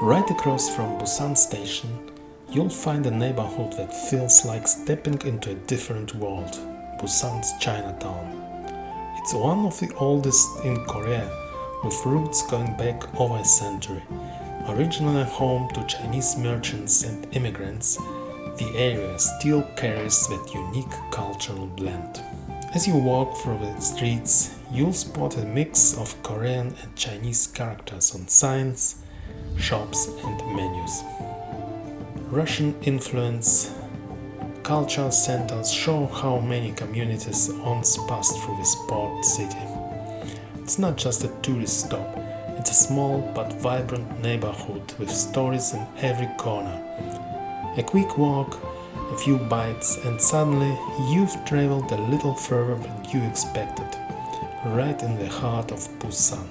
Right across from Busan Station, you'll find a neighborhood that feels like stepping into a different world, Busan's Chinatown. It's one of the oldest in Korea, with roots going back over a century. Originally home to Chinese merchants and immigrants, the area still carries that unique cultural blend. As you walk through the streets, you'll spot a mix of Korean and Chinese characters on signs, shops, and menus. Russian influence cultural centers show how many communities once passed through this port city. It's not just a tourist stop, it's a small but vibrant neighborhood with stories in every corner. A quick walk, a few bites, and suddenly you've traveled a little further than you expected, right in the heart of Busan.